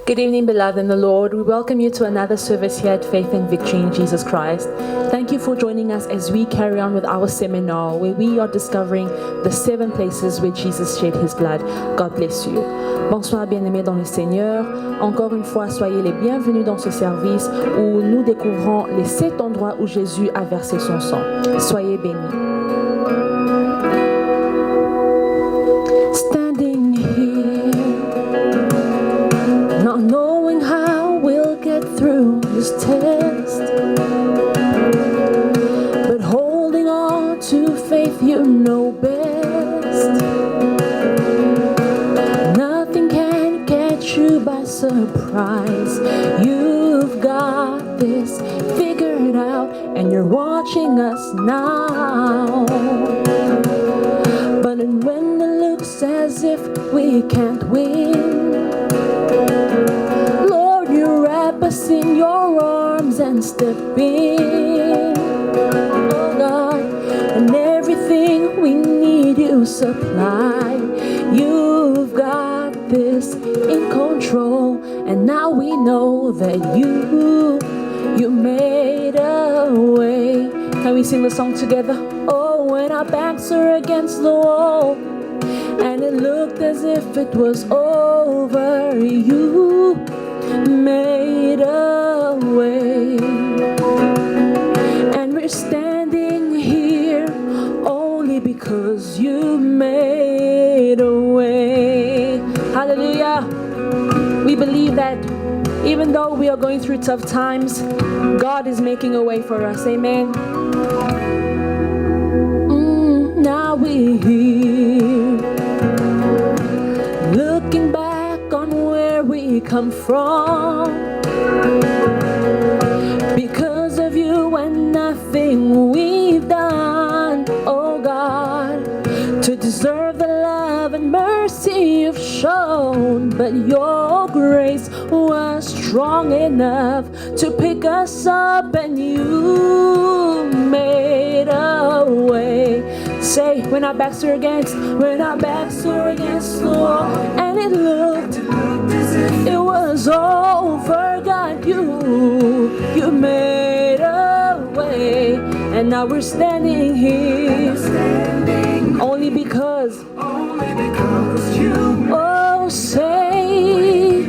Good evening, beloved in the Lord. We welcome you to another service here at Faith and Victory in Jesus Christ. Thank you for joining us as we carry on with our seminar where we are discovering the 7 places where Jesus shed his blood. God bless you. Bonsoir, bien-aimés dans le Seigneur. Encore une fois, soyez les bienvenus dans ce service où nous découvrons les 7 endroits où Jésus a versé son sang. Soyez bénis. Standing here, not knowing how we'll get through this test, but holding on to faith you know best. Nothing can catch you by surprise. You've got this figured out and you're watching us now. But when it looks as if we can't win, Lord, you wrap us in your arms and step in. Oh God, and everything we need you supply. You've got this in control, and now we know that you made a way. Can we sing the song together? Oh, when our backs are against the wall and it looked as if it was over, you made a way. And we're standing here only because you made a way. Hallelujah. We believe that even though we are going through tough times, God is making a way for us. Amen. Now we're here, looking back on where we come from. Because of you and nothing we've done, oh God, to deserve the love and mercy you've shown. But your grace was strong enough to pick us up, and you made a way. Say, when our backs are against the wall, and it looked as if it was over, God, you made a way, and now we're standing here, only because you, oh, say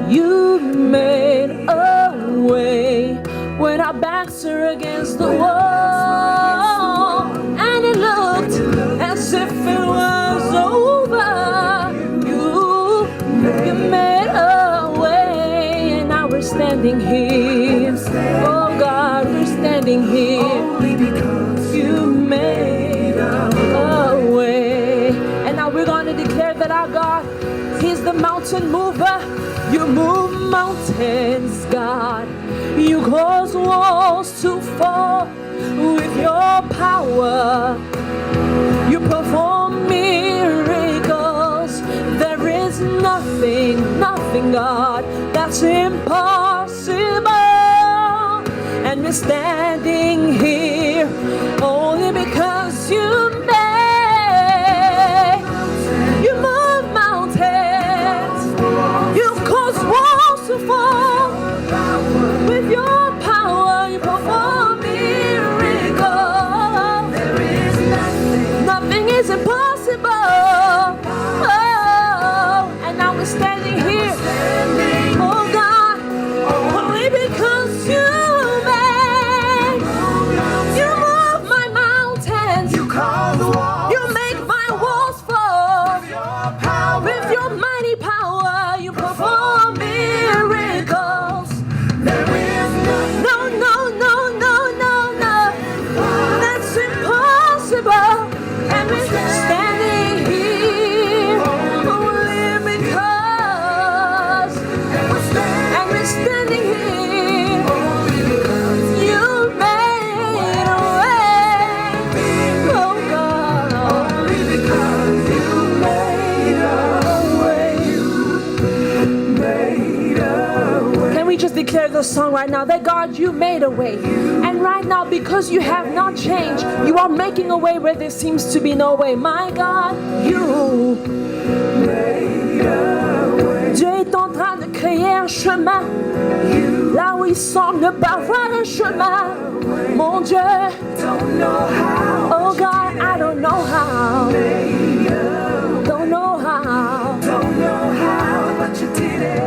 you made a way. When our backs are against the wall, and it looked as if it was over, you made a way, and now we're standing here. Oh God, we're standing here only because you made a way. And now we're going to declare that our God, He's the mountain mover. You move mountains, God. You cause walls to fall with your power. You perform miracles. There is nothing, God, that's impossible. And we're standing here only because you move mountains. You cause walls to fall with your power. You perform miracles. There is nothing is impossible. Oh, and now we're standing here. Oh God, only because you move my mountains. You call the walls. You make my walls fall. With your mighty power, you perform miracles. There is no, that's impossible. And we're standing here only because, and we're standing here you made a way. Oh God, only because you made a way. Can we just declare the song right now that God, you made a way, and right now because you have not changed, you are making a way where there seems to be no way. My God, you made a way. Dieu est en train de créé un chemin. Là où ils semblent ne pas voir un chemin. Mon Dieu. Oh God, I don't know how. Don't know how.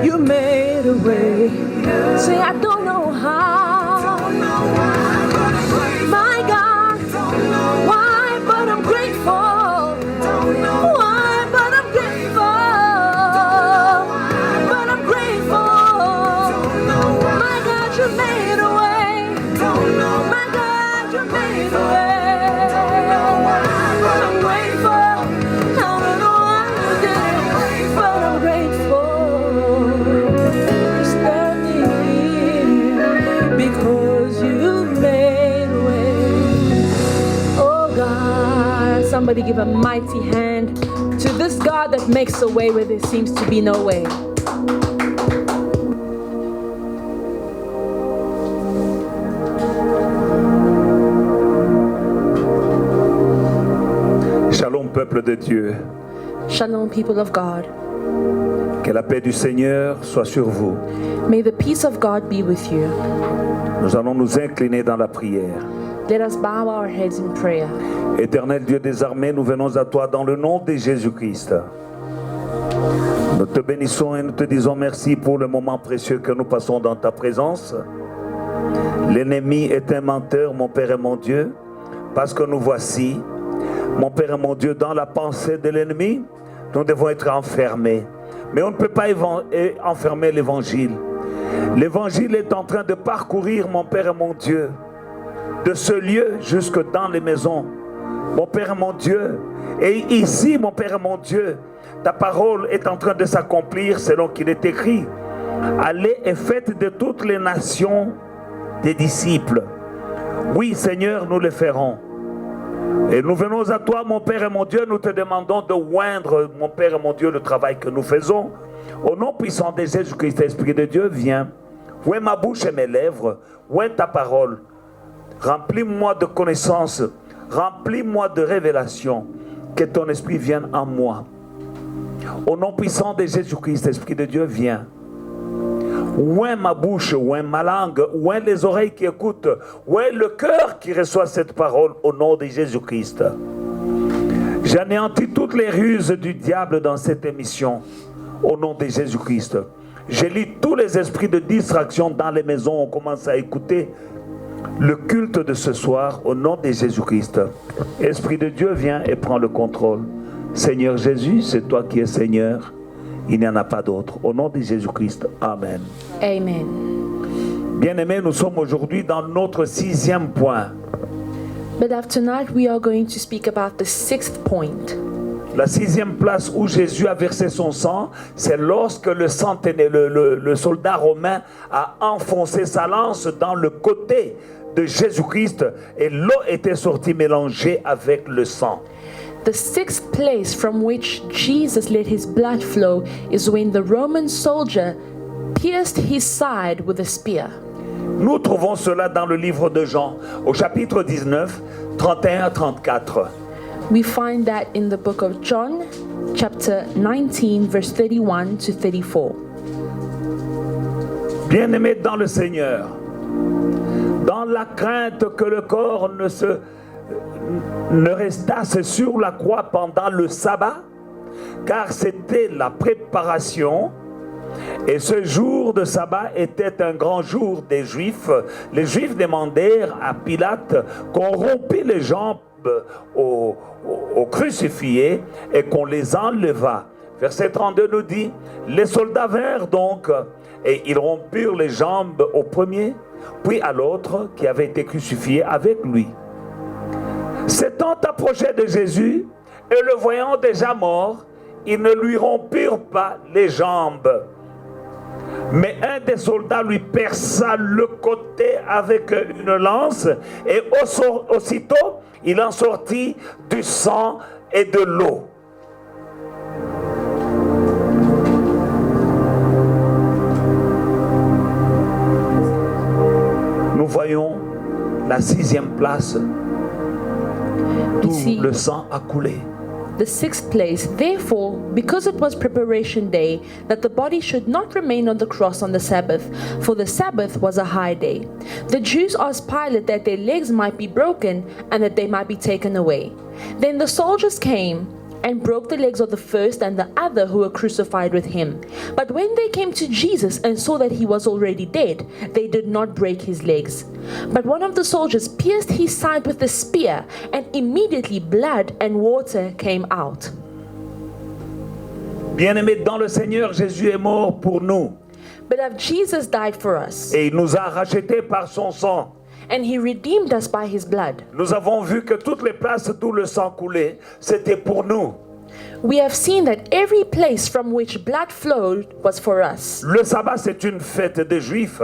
You made a way. Say I don't know how. My God, why? But I'm grateful. Why? But I'm grateful. But I'm grateful. My God, you made a way. My God, you made a way. I'm grateful. I don't know what you did, but I'm grateful. Standing here because you made a way. Oh God, somebody give a mighty hand to this God that makes a way where there seems to be no way. Shalom, peuple de Dieu. Shalom, people of God. Que la paix du Seigneur soit sur vous. May the peace of God be with you. Nous allons nous incliner dans la prière. Let us bow our heads in prayer. Éternel Dieu des armées, nous venons à toi dans le nom de Jésus-Christ. Nous te bénissons et nous te disons merci pour le moment précieux que nous passons dans ta présence. L'ennemi est un menteur, mon Père et mon Dieu, parce que nous voici, mon Père et mon Dieu, dans la pensée de l'ennemi, nous devons être enfermés. Mais on ne peut pas enfermer l'évangile. L'évangile est en train de parcourir, mon Père et mon Dieu, de ce lieu jusque dans les maisons. Mon Père et mon Dieu, et ici, mon Père et mon Dieu, ta parole est en train de s'accomplir selon qu'il est écrit. Allez et faites de toutes les nations des disciples. Oui, Seigneur, nous le ferons. Et nous venons à toi, mon Père et mon Dieu, nous te demandons de oindre, mon Père et mon Dieu, le travail que nous faisons. Au nom puissant de Jésus-Christ, Esprit de Dieu, viens. Oins ma bouche et mes lèvres, oins ta parole. Remplis-moi de connaissances, remplis-moi de révélations, que ton esprit vienne en moi. Au nom puissant de Jésus-Christ, Esprit de Dieu, viens. Oins ma bouche, oins ma langue, oins les oreilles qui écoutent, oins le cœur qui reçoit cette parole au nom de Jésus-Christ. J'anéantis toutes les ruses du diable dans cette émission au nom de Jésus-Christ. Je lis tous les esprits de distraction dans les maisons. On commence à écouter le culte de ce soir au nom de Jésus-Christ. Esprit de Dieu, viens et prends le contrôle. Seigneur Jésus, c'est toi qui es Seigneur. Il n'y en a pas d'autre. Au nom de Jésus-Christ. Amen. Amen. Bien-aimés, nous sommes aujourd'hui dans notre 6e point. Beloved, tonight we are going to speak about the 6th point. La 6e place où Jésus a versé son sang, c'est lorsque le soldat romain a enfoncé sa lance dans le côté de Jésus-Christ et l'eau était sortie mélangée avec le sang. The 6th place from which Jesus let his blood flow is when the Roman soldier pierced his side with a spear. Nous trouvons cela dans le livre de Jean, au chapitre 19, 31-34. We find that in the book of John, chapter 19, verse 31 to 34. Bien-aimés dans le Seigneur, dans la crainte que le corps ne restasse sur la croix pendant le sabbat, car c'était la préparation, et ce jour de sabbat était un grand jour des Juifs. Les Juifs demandèrent à Pilate qu'on rompît les jambes aux crucifiés et qu'on les enlevât. Verset 32 nous dit, les soldats vinrent donc et ils rompirent les jambes au premier, puis à l'autre qui avait été crucifié avec lui. S'étant approchés de Jésus et le voyant déjà mort, ils ne lui rompirent pas les jambes. Mais un des soldats lui perça le côté avec une lance et aussitôt il en sortit du sang et de l'eau. Nous voyons la 6e place d'où le sang a coulé. The sixth place, therefore, because it was preparation day, that the body should not remain on the cross on the Sabbath, for the Sabbath was a high day. The Jews asked Pilate that their legs might be broken and that they might be taken away. Then the soldiers came and broke the legs of the first and the other who were crucified with him. But when they came to Jesus and saw that he was already dead, they did not break his legs. But one of the soldiers pierced his side with a spear, and immediately blood and water came out. Bien-aimés dans le Seigneur, Jésus est mort pour nous. Beloved, Jesus died for us, Et il nous a rachetés par son sang. and he redeemed us by his blood. Nous avons vu que toutes les places d'où le sang coulait, c'était pour nous. We have seen that every place from which blood flowed was for us. Le sabbat, c'est une fête des Juifs.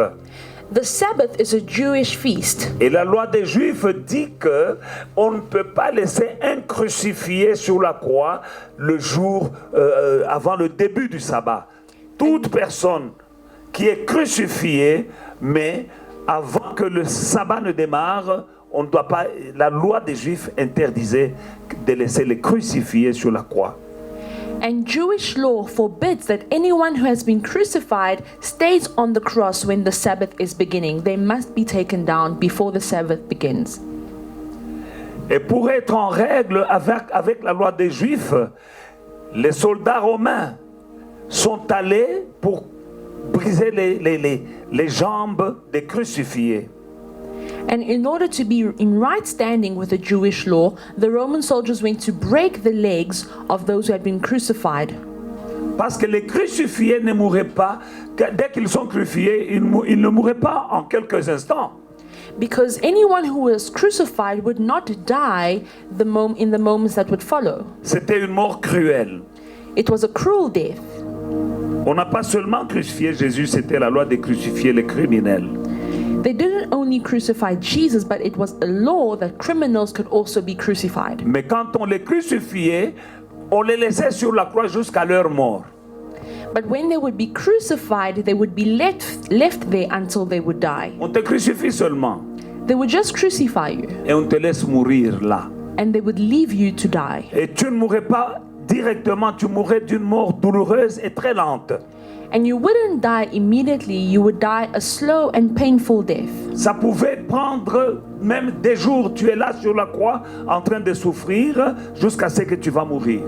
The Sabbath is a Jewish feast. Et la loi des Juifs dit que on ne peut pas laisser un crucifié sur la croix le jour avant le début du sabbat. Toute personne qui est crucifiée, mais avant que le sabbat ne démarre, on ne doit pas. La loi des Juifs interdisait de laisser les crucifiés sur la croix. And Jewish law forbids that anyone who has been crucified stays on the cross when the Sabbath is beginning. They must be taken down before the Sabbath begins. Et pour être en règle avec la loi des Juifs, les soldats romains sont allés pour briser les jambes des crucifiés. And in order to be in right standing with the Jewish law, the Roman soldiers went to break the legs of those who had been crucified. Parce que les crucifiés ne mouraient pas, dès qu'ils sont crucifiés, ils ne mouraient pas en quelques instants. Because anyone who was crucified would not die in the moments that would follow. C'était une mort cruelle. It was a cruel death. On n'a pas seulement crucifié Jésus, c'était la loi de crucifier les criminels. They didn't only crucify Jesus, but it was a law that criminals could also be crucified. Mais quand on les crucifiait, on les laissait sur la croix jusqu'à leur mort. But when they would be crucified, they would be left there until they would die. On te crucifie seulement They would just crucify you, et on te laisse mourir là. and they would leave you to die. Et tu ne mourrais pas directement, tu mourrais d'une mort douloureuse et très lente. And you wouldn't die immediately, you would die a slow and painful death. Ça pouvait prendre même des jours. Tu es là sur la croix en train de souffrir jusqu'à ce que tu vas mourir.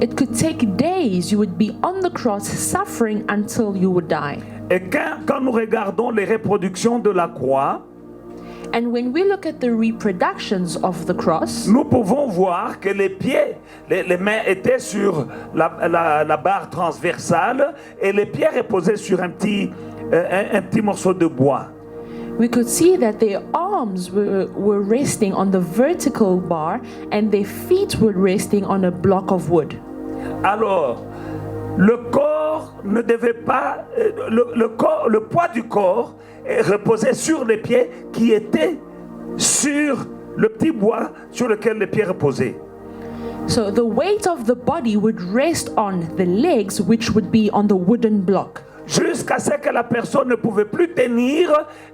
It could take days, you would be on the cross suffering until you would die. Et quand nous regardons les reproductions de la croix, And when we look at the reproductions of the cross, nous pouvons voir que les pieds, les mains étaient sur la barre transversale et les pieds reposaient sur un petit morceau de bois. we could see that their arms were resting on the vertical bar and their feet were resting on a block of wood. Alors, le corps ne devait pas, le poids du corps reposait sur les pieds qui étaient sur le petit bois sur lequel les pieds reposaient. So the weight of the body would rest on the legs, which would be on the wooden block. Jusqu'à ce que la personne ne pouvait plus tenir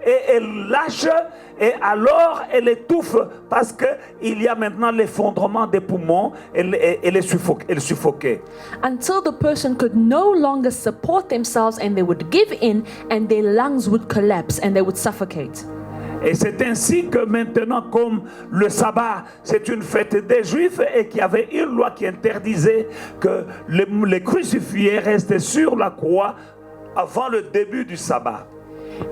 et elle lâche et alors elle étouffe parce qu'il y a maintenant l'effondrement des poumons, elle suffoquait. Until the person could no longer support themselves and they would give in and their lungs would collapse and they would suffocate. Et c'est ainsi que maintenant, comme le sabbat, c'est une fête des Juifs et qu'il y avait une loi qui interdisait que les crucifiés restaient sur la croix avant le début du sabbat.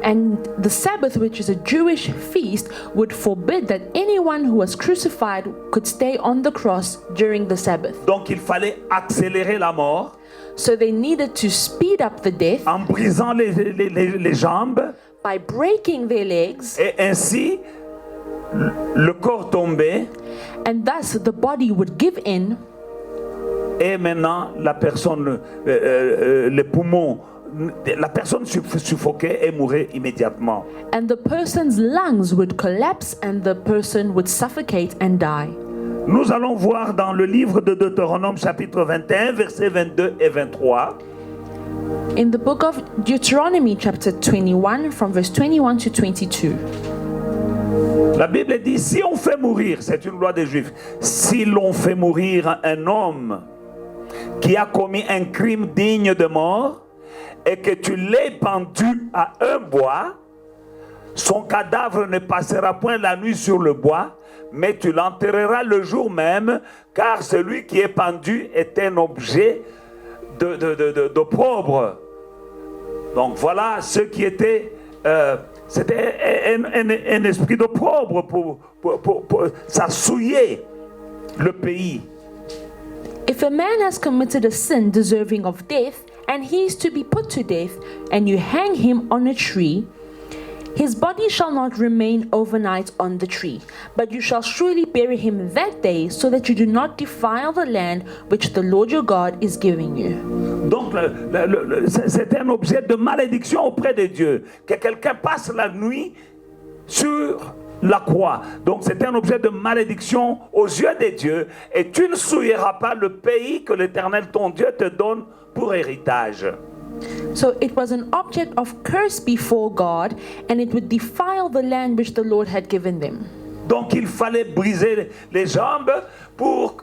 And the Sabbath, which is a Jewish feast, would forbid that anyone who was crucified could stay on the cross during the Sabbath. Donc il fallait accélérer la mort. So they needed to speed up the death En brisant les jambes. by breaking their legs, Et ainsi, le corps tombait. and thus the body would give in, Et maintenant, la personne, les poumons, la personne suffoquait et mourait immédiatement. and the person's lungs would collapse and the person would suffocate and die. Nous allons voir dans le livre de Deutéronome chapitre 21, versets 22 et 23. In the book of Deuteronomy chapter 21 from verse 21 to 22. La Bible dit, si on fait mourir, c'est une loi des Juifs, si l'on fait mourir un homme qui a commis un crime digne de mort et que tu l'aies pendu à un bois, son cadavre ne passera point la nuit sur le bois, mais tu l'enterreras le jour même, car celui qui est pendu est un objet d'opprobre. Donc voilà ce qui était... c'était un esprit d'opprobre ça souillait le pays. If a man has committed a sin deserving of death, and he is to be put to death, and you hang him on a tree, his body shall not remain overnight on the tree, but you shall surely bury him that day, so that you do not defile the land which the Lord your God is giving you. Donc c'est un objet de malédiction auprès de Dieu, que quelqu'un passe la nuit sur la croix. Donc c'est un objet de malédiction aux yeux de Dieu, et tu ne souilleras pas le pays que l'Éternel ton Dieu te donne pour héritage. So it was an object of curse before God, and it would defile the land which the Lord had given them. Donc il fallait briser les jambes pour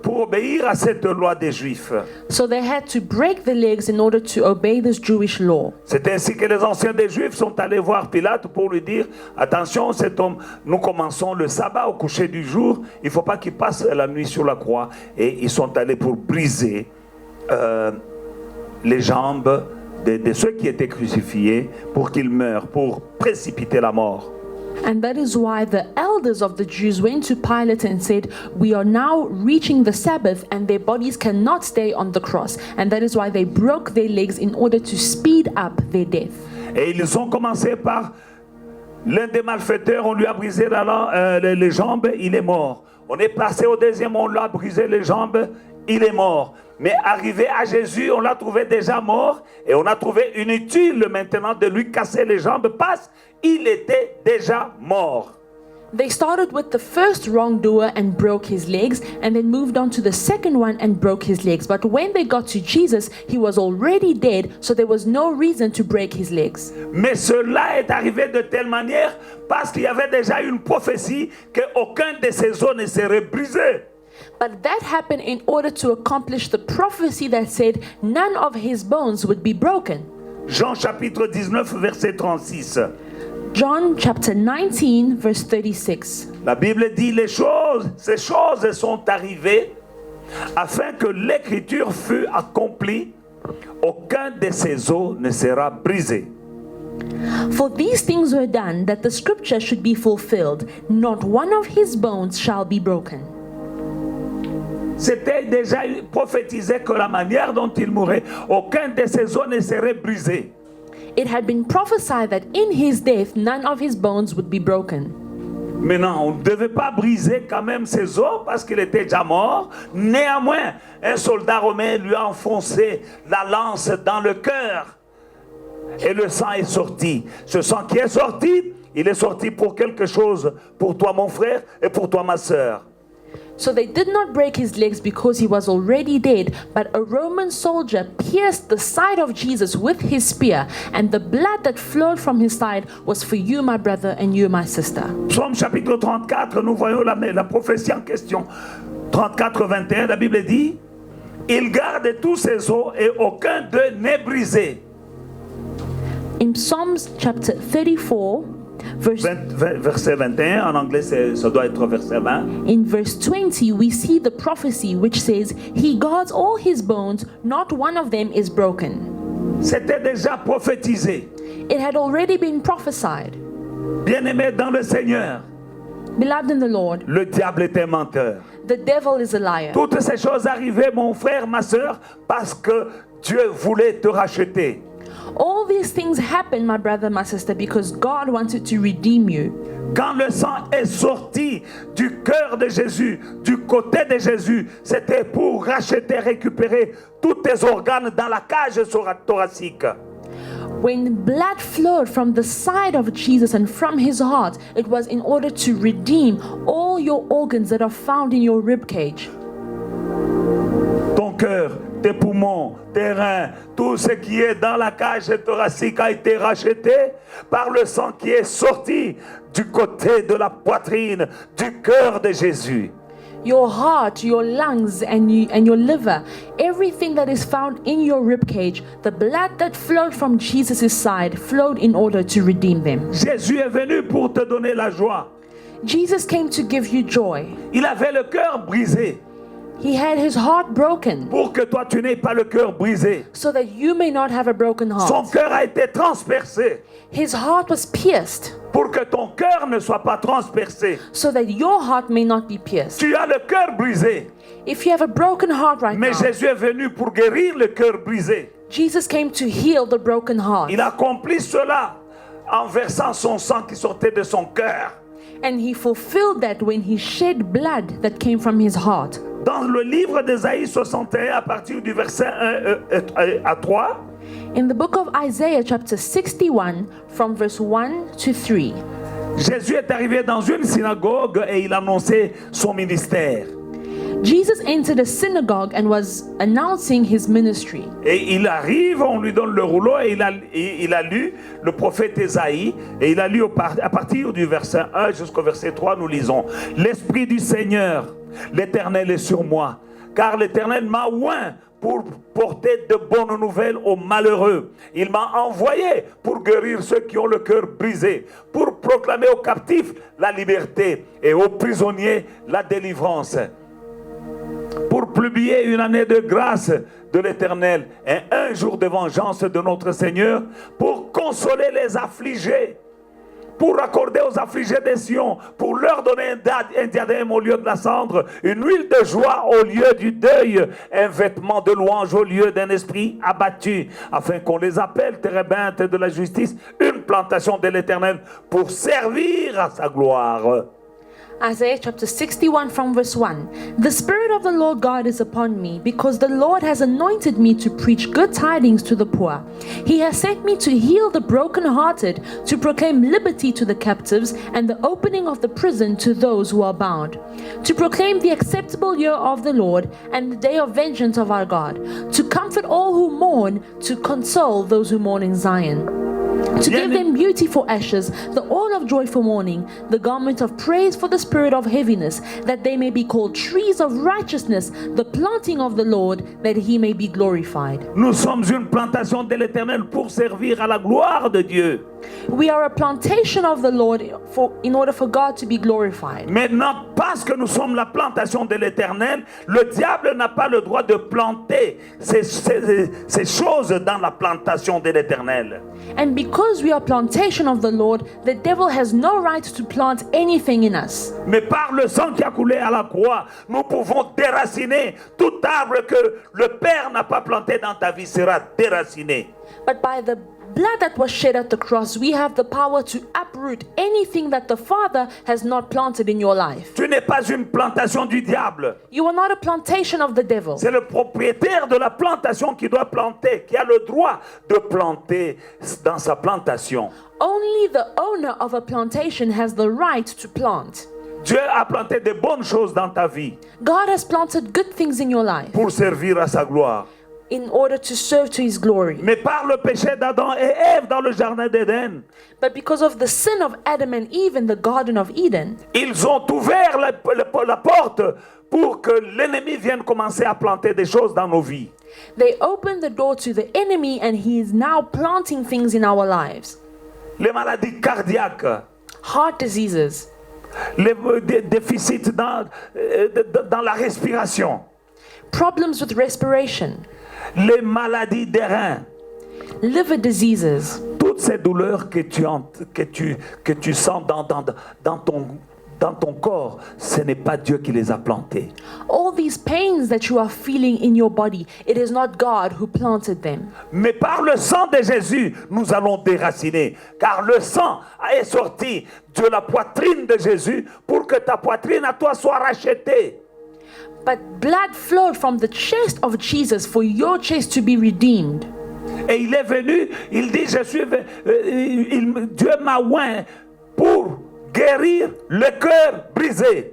obéir à cette loi des Juifs. So they had to break the legs in order to obey this Jewish law. C'est ainsi que les anciens des Juifs sont allés voir Pilate pour lui dire, attention, cet homme, nous commençons le sabbat au coucher du jour, il ne faut pas qu'il passe la nuit sur la croix. Et ils sont allés pour briser les jambes de ceux qui étaient crucifiés pour qu'ils meurent, pour précipiter la mort. And that is why the elders of the Jews went to Pilate and said, we are now reaching the Sabbath and their bodies cannot stay on the cross. And that is why they broke their legs in order to speed up their death. Et ils ont commencé par l'un des malfaiteurs, on lui a brisé les jambes, il est mort. On est passé au deuxième, on lui a brisé les jambes, il est mort. Mais arrivé à Jésus, on l'a trouvé déjà mort et on a trouvé inutile maintenant de lui casser les jambes parce qu'il était déjà mort. They started with the first wrongdoer and broke his legs, and then moved on to the second one and broke his legs. But when they got to Jesus, he was already dead, so there was no reason to break his legs. Mais cela est arrivé de telle manière parce qu'il y avait déjà une prophétie qu'aucun de ses os ne serait brisé. But that happened in order to accomplish the prophecy that said none of his bones would be broken. Jean chapitre 19 verset 36. John chapter 19 verse 36. La Bible dit ces choses sont arrivées afin que l'écriture fût accomplie, aucun de ses os ne sera brisé. For these things were done that the scripture should be fulfilled, not one of his bones shall be broken. C'était déjà prophétisé que la manière dont il mourrait, aucun de ses os ne serait brisé. It had been prophesied that in his death none of his bones would be broken. Maintenant, on ne devait pas briser quand même ses os parce qu'il était déjà mort. Néanmoins, un soldat romain lui a enfoncé la lance dans le cœur et le sang est sorti. Ce sang qui est sorti, il est sorti pour quelque chose, pour toi mon frère et pour toi ma sœur. So they did not break his legs because he was already dead, but a Roman soldier pierced the side of Jesus with his spear, and the blood that flowed from his side was for you, my brother, and you, my sister. Psaume chapitre 34, nous voyons la prophétie en question. 34, 21, la Bible dit, il garde tous ses os et aucun d'eux n'est brisé. In Psalms chapter 34, verset 21, en anglais ça doit être verset 20. In verse 20, we see the prophecy which says, he guards all his bones, not one of them is broken. C'était déjà prophétisé. It had already been prophesied. Bien-aimé dans le Seigneur, Beloved in the Lord, le diable est un menteur. the devil is a liar. Toutes ces choses arrivaient, mon frère, ma sœur, parce que Dieu voulait te racheter. All these things happened, my brother, my sister, because God wanted to redeem you. Quand le sang est sorti du cœur de Jésus, du côté de Jésus, c'était pour racheter, récupérer tous tes organes dans la cage thoracique. When blood flowed from the side of Jesus and from his heart, it was in order to redeem all your organs that are found in your rib cage. Ton cœur, tes poumons, tes reins, tout ce qui est dans la cage thoracique a été racheté par le sang qui est sorti du côté de la poitrine, du cœur de Jésus. Your heart, your lungs, and your liver, everything that is found in your ribcage, the blood that flowed from Jesus' side flowed in order to redeem them. Jésus est venu pour te donner la joie. Jesus came to give you joy. Il avait le cœur brisé He had his heart broken pour que toi tu n'aies pas le cœur brisé. so that you may not have a broken Son heart. cœur a été transpercé His heart was pierced pour que ton cœur ne soit pas transpercé. so that your heart may not be pierced. Tu as le cœur brisé, If you have a broken heart right mais now, Jésus est venu pour guérir le cœur brisé. Jesus came to heal the broken heart. Il accomplit cela en versant son sang qui sortait de son cœur. And he fulfilled that when he shed blood that came from his heart. Dans le livre d'Ésaïe 61, à partir du verset 1 à 3, In the book of Isaiah chapter 61 from verse 1 to 3, Jésus est arrivé dans une synagogue et il annonçait son ministère. Jesus entered a synagogue and was announcing his ministry. Et il arrive, on lui donne le rouleau et il a lu le prophète Ésaïe et il a lu à partir du verset 1 jusqu'au verset 3, nous lisons: L'Esprit du Seigneur, l'Éternel est sur moi, car l'Éternel m'a oint pour porter de bonnes nouvelles aux malheureux. Il m'a envoyé pour guérir ceux qui ont le cœur brisé, pour proclamer aux captifs la liberté et aux prisonniers la délivrance, pour publier une année de grâce de l'Éternel et un jour de vengeance de notre Seigneur, pour consoler les affligés, pour accorder aux affligés des Sion, pour leur donner un diadème au lieu de la cendre, une huile de joie au lieu du deuil, un vêtement de louange au lieu d'un esprit abattu, afin qu'on les appelle térébintes de la justice, une plantation de l'Éternel pour servir à sa gloire. Isaiah chapter 61 from verse 1. The Spirit of the Lord God is upon me, because the Lord has anointed me to preach good tidings to the poor. He has sent me to heal the brokenhearted, to proclaim liberty to the captives, and the opening of the prison to those who are bound, to proclaim the acceptable year of the Lord, and the day of vengeance of our God, to comfort all who mourn, to console those who mourn in Zion, to give them beauty for ashes, the oil of joy for mourning, the garment of praise for the spirit of heaviness, that they may be called trees of righteousness, the planting of the Lord, that he may be glorified. Nous sommes une plantation de l'Éternel pour servir à la gloire de Dieu. We are a plantation of the Lord in order for God to be glorified. Maintenant, parce que nous sommes la plantation de l'Éternel, le diable n'a pas le droit de planter ces choses dans la plantation de l'Éternel. And because we are plantation of the Lord, the devil has no right to plant anything in us. Mais par le sang qui a coulé à la croix, nous pouvons déraciner tout arbre que le Père n'a pas planté dans ta vie sera déraciné. But by the blood that was shed at the cross, we have the power to uproot anything that the Father has not planted in your life. Tu n'es pas une plantation du diable. You are not a plantation of the devil. C'est le propriétaire de la plantation qui doit planter, qui a le droit de planter dans sa plantation. Only the owner of a plantation has the right to plant. Dieu a planté de bonnes choses dans ta vie God has planted good things in your life pour servir à sa gloire. in order to serve to his glory. Mais par le péché d'Adam et Ève dans le jardin d'Éden, But because of the sin of Adam and Eve in the Garden of Eden, ils ont ouvert la porte pour que l'ennemi vienne commencer à planter des choses dans nos vies. they opened the door to the enemy, and he is now planting things in our lives. Les maladies cardiaques, Heart diseases, les déficits dans la respiration, problems with respiration, les maladies des reins, liver diseases, toutes ces douleurs que tu sens dans ton corps, ce n'est pas Dieu qui les a plantées. all these pains that you are feeling in your body, it is not God who planted them. Mais par le sang de Jésus, nous allons déraciner. Car le sang est sorti de la poitrine de Jésus pour que ta poitrine à toi soit rachetée. But blood flowed from the chest of Jesus for your chest to be redeemed. Et il est venu, il dit, Dieu m'a oint pour guérir le cœur brisé.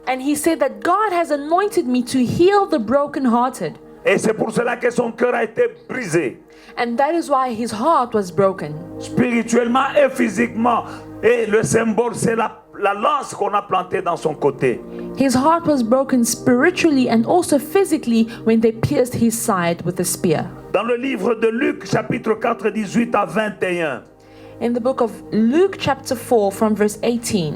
And he said that God has anointed me to heal the brokenhearted. Et c'est pour cela que son cœur a été brisé, And that is why his heart was broken. spirituellement et physiquement. Et le symbole, c'est la lance qu'on a plantée dans son côté. His heart was broken spiritually and also physically when they pierced his side with a spear. Dans le livre de Luc, chapitre 4, 18 à 21, In the book of Luke chapter 4 from verse 18,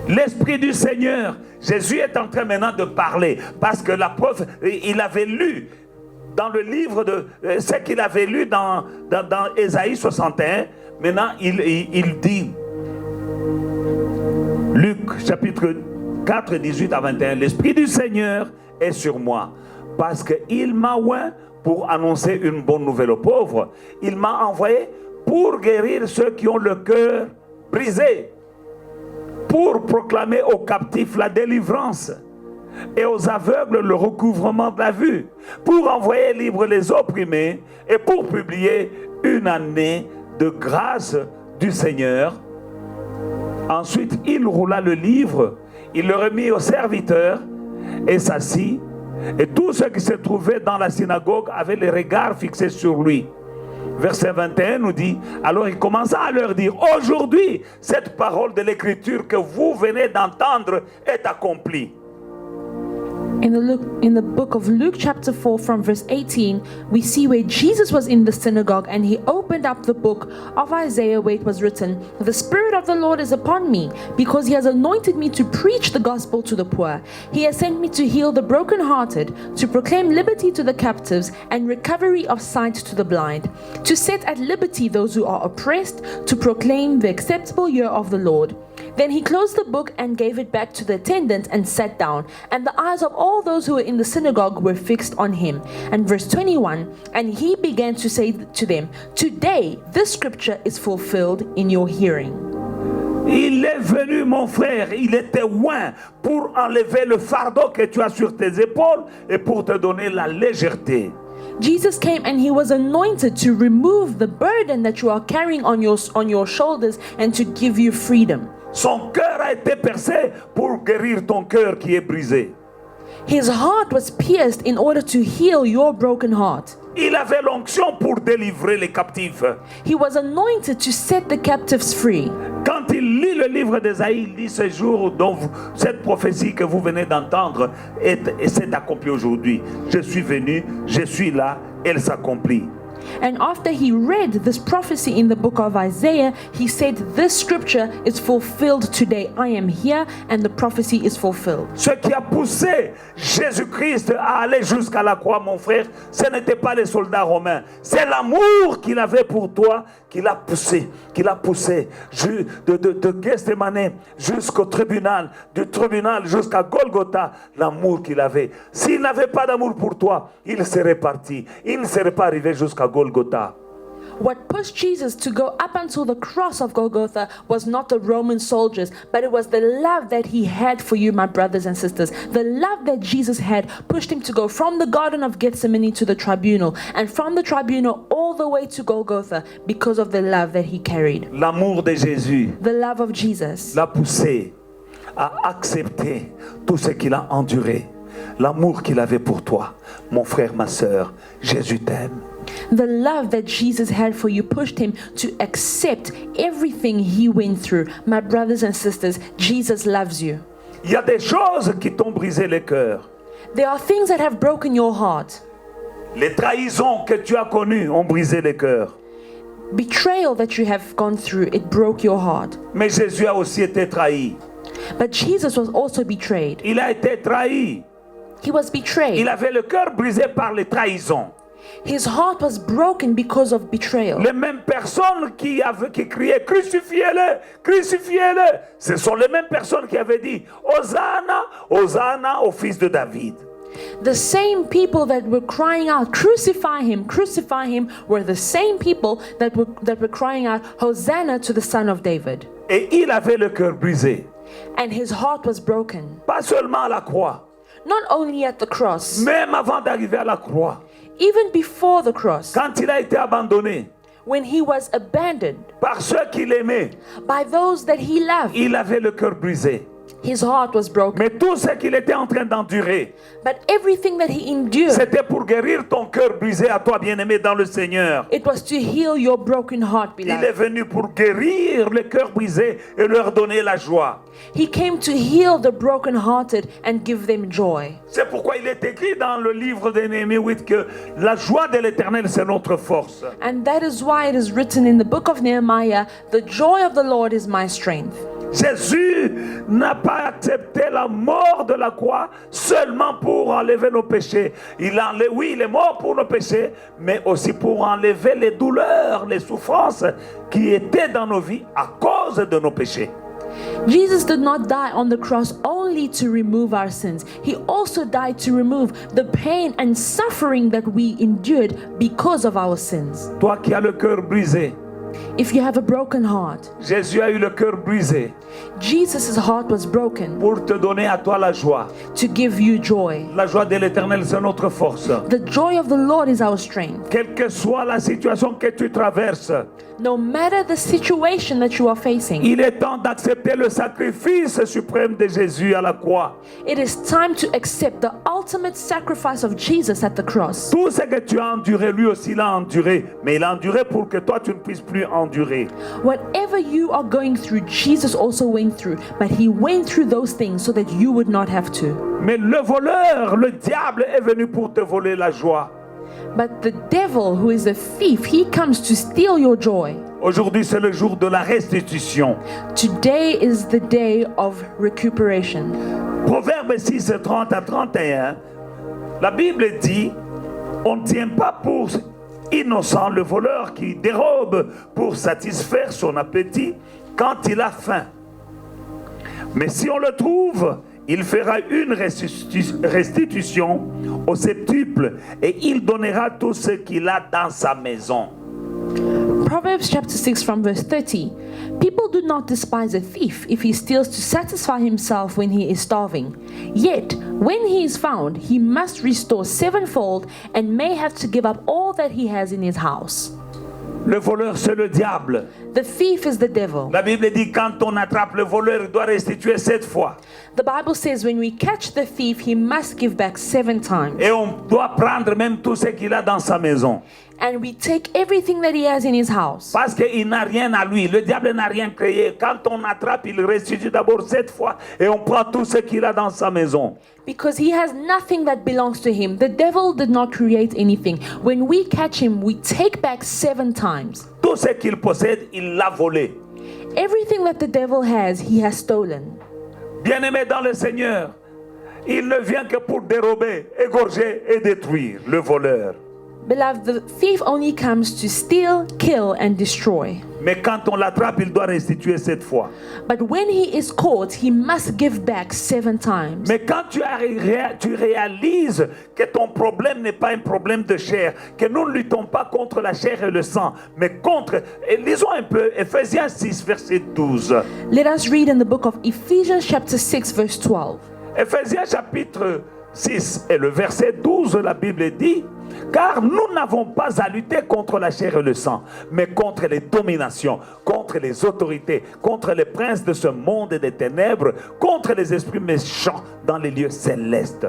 l'Esprit du Seigneur, Jésus est en train maintenant de parler, parce que la preuve, il avait lu dans le livre de ce qu'il avait lu dans Ésaïe 61. Maintenant, il dit, Luc chapitre 4, 18 à 21, l'Esprit du Seigneur est sur moi, parce qu'il m'a oint pour annoncer une bonne nouvelle aux pauvres. Il m'a envoyé pour guérir ceux qui ont le cœur brisé, pour proclamer aux captifs la délivrance et aux aveugles le recouvrement de la vue, pour envoyer libres les opprimés et pour publier une année de grâce du Seigneur. Ensuite, il roula le livre, il le remit au serviteur et s'assit. Et tous ceux qui se trouvaient dans la synagogue avaient les regards fixés sur lui. Verset 21 nous dit, alors il commença à leur dire, aujourd'hui, cette parole de l'écriture que vous venez d'entendre est accomplie. In the book of Luke chapter 4 from verse 18, we see where Jesus was in the synagogue and he opened up the book of Isaiah where it was written, "The Spirit of the Lord is upon me, because he has anointed me to preach the gospel to the poor. He has sent me to heal the brokenhearted, to proclaim liberty to the captives and recovery of sight to the blind, to set at liberty those who are oppressed, to proclaim the acceptable year of the Lord." Then he closed the book and gave it back to the attendant and sat down. And the eyes of all those who were in the synagogue were fixed on him. And verse 21, and he began to say to them, "Today this scripture is fulfilled in your hearing." Il est venu, mon frère, il était oint pour enlever le fardeau que tu as sur tes épaules et pour te donner la légèreté. Jesus came and he was anointed to remove the burden that you are carrying on your shoulders and to give you freedom. Son cœur a été percé pour guérir ton cœur qui est brisé. His heart was pierced in order to heal your broken heart. Il avait l'onction pour délivrer les captifs. He was anointed to set the captives free. Quand il lit le livre d'Ésaïe, il dit ce jour dont cette prophétie que vous venez d'entendre s'est accomplie aujourd'hui. Je suis venu, je suis là, elle s'accomplit. And after he read this prophecy in the book of Isaiah, he said, "This scripture is fulfilled today. I am here and the prophecy is fulfilled." Ce qui a poussé Jésus-Christ à aller jusqu'à la croix, mon frère, ce n'était pas les soldats romains. C'est l'amour qu'il avait pour toi qui l'a poussé de Gethsemane jusqu'au tribunal, du tribunal jusqu'à Golgotha, l'amour qu'il avait. S'il n'avait pas d'amour pour toi, il serait parti. Il ne serait pas arrivé jusqu'à Golgotha. What pushed Jesus to go up until the cross of Golgotha was not the Roman soldiers, but it was the love that he had for you, my brothers and sisters. The love that Jesus had pushed him to go from the Garden of Gethsemane to the tribunal, and from the tribunal all the way to Golgotha because of the love that he carried. L'amour de Jésus The love of Jesus l'a poussé à accepter tout ce qu'il a enduré. L'amour qu'il avait pour toi, mon frère, ma sœur, Jésus t'aime. The love that Jesus had for you pushed him to accept everything he went through. My brothers and sisters, Jesus loves you. Il y a des choses qui t'ont brisé le cœur. There are things that have broken your heart. Les trahisons que tu as connues ont brisé le cœur. Betrayal that you have gone through, it broke your heart. Mais Jésus a aussi été trahi. But Jesus was also betrayed. Il a été trahi. He was betrayed. Il avait le cœur brisé par les trahisons. His heart was broken because of betrayal. Les mêmes personnes qui criaient crucifiez-le, crucifiez-le, ce sont les mêmes personnes qui avaient dit Hosanna, Hosanna au fils de David. The same people that were crying out, crucify him, were the same people that were crying out, Hosanna to the Son of David. Et il avait le cœur brisé. And his heart was broken. Pas seulement à la croix, Not only at the cross, même avant d'arriver à la croix. even before the cross, Quand il a été abandonné when he was abandoned par ceux qu'il aimait, by those that he loved, il avait le cœur brisé. His heart was broken. Mais tout ce qu'il était en train d'endurer, But everything that he endured, c'était pour guérir ton cœur brisé à toi, bien-aimé dans le Seigneur. it was to heal your broken heart, Il est beloved. venu pour guérir les cœurs brisés et leur donner la joie. He came to heal the brokenhearted and give them joy. C'est pourquoi il est écrit dans le livre de Néhémie 8 que la joie de l'Éternel, c'est notre force. And that is why it is written in the book of Nehemiah, the joy of the Lord is my strength. Jésus n'a pas accepté la mort de la croix seulement pour enlever nos péchés. Oui, il est mort pour nos péchés, mais aussi pour enlever les douleurs, les souffrances qui étaient dans nos vies à cause de nos péchés. Jesus did not die on the cross only to remove our sins. He also died to remove the pain and suffering that we endured because of our sins. Toi qui as le cœur brisé, If you have a broken heart, Jésus a eu le cœur brisé Jesus' heart was broken pour te donner à toi la joie. to give you joy. La joie de l'Éternel, c'est notre force. The joy of the Lord is our strength. Quelle que soit la situation que tu traverses, No matter the situation that you are facing, il est temps d'accepter le sacrifice suprême de Jésus à la croix. it is time to accept the ultimate sacrifice of Jesus at the cross. Tout ce que tu as enduré, lui aussi l'a enduré. Mais il a enduré pour que toi, tu ne puisses plus endurer. Whatever you are going through, Jesus also went through, but he went through those things so that you would not have to. Mais le voleur, le diable, est venu pour te voler la joie. But the devil, who is a thief, he comes to steal your joy. Aujourd'hui, c'est le jour de la restitution. Today is the day of recuperation. Proverbe 6, 30 à 31, la Bible dit, on ne tient pas pour innocent le voleur qui dérobe pour satisfaire son appétit quand il a faim. Mais si on le trouve, il fera une restitution au septuple et il donnera tout ce qu'il a dans sa maison. Proverbs chapter 6 from verse 30. People do not despise a thief if he steals to satisfy himself when he is starving. Yet, when he is found, he must restore sevenfold and may have to give up all that he has in his house. Le voleur, c'est le diable. The thief is the devil. La Bible dit quand on attrape le voleur, il doit restituer 7 fois. The Bible says when we catch the thief, he must give back 7 times. Et on doit prendre même tout ce qu'il a dans sa maison. And we take everything that he has in his house. Parce qu'il n'a rien à lui. Le diable n'a rien créé. Quand on attrape, il restitue d'abord 7 fois et on prend tout ce qu'il a dans sa maison. Because he has nothing that belongs to him. The devil did not create anything. When we catch him, we take back 7 times. Tout ce qu'il possède, il l'a volé. Everything that the devil has, he has stolen. Bien-aimé dans le Seigneur, il ne vient que pour dérober, égorger et détruire, le voleur. Beloved, the thief only comes to steal, kill, and destroy. Mais quand on l'attrape, il doit restituer 7 fois. But when he is caught, he must give back 7 times. Mais quand tu réalises que ton problème n'est pas un problème de chair, que nous ne luttons pas contre la chair et le sang, mais contre, et lisons un peu, Ephésiens 6, verset 12. Let us read in the book of Ephesians chapter 6, verse 12. Ephésiens chapitre 6 et le verset 12, la Bible dit, car nous n'avons pas à lutter contre la chair et le sang, mais contre les dominations, contre les autorités, contre les princes de ce monde et des ténèbres, contre les esprits méchants dans les lieux célestes.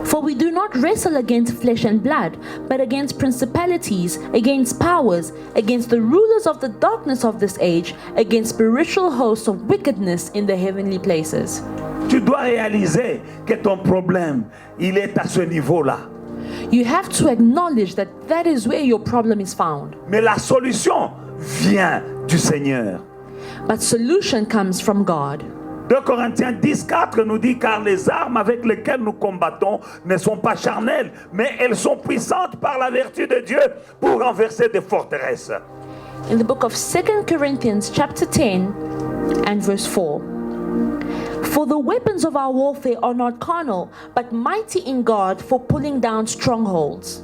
For we do not wrestle against flesh and blood, but against principalities, against powers, against the rulers of the darkness of this age, against spiritual hosts of wickedness in the heavenly places. Tu dois réaliser que ton problème, il est à ce niveau-là. You have to acknowledge that that is where your problem is found. Mais la solution vient du Seigneur. But solution comes from God. 2 Corinthiens 10, 4 nous dit, car les armes avec lesquelles nous combattons ne sont pas charnelles, mais elles sont puissantes par la vertu de Dieu pour renverser des forteresses. In the book of 2 Corinthians chapter 10 and verse 4. For the weapons of our warfare are not carnal, but mighty in God for pulling down strongholds.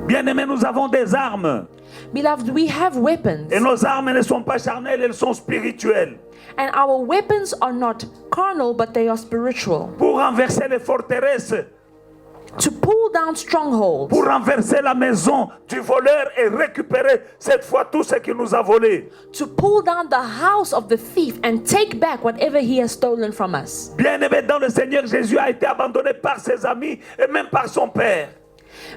Bien-aimés, nous avons des armes. Beloved, we have weapons. Et nos armes ne sont pas charnelles, elles sont spirituelles. And our weapons are not carnal, but they are spiritual. Pour renverser les forteresses to pull down strongholds, pour renverser la maison du voleur et récupérer cette fois tout ce qu'il nous a volé. to pull down the house of the thief and take back whatever he has stolen from us. Bien-aimé dans le Seigneur, Jésus a été abandonné par ses amis et même par son Père.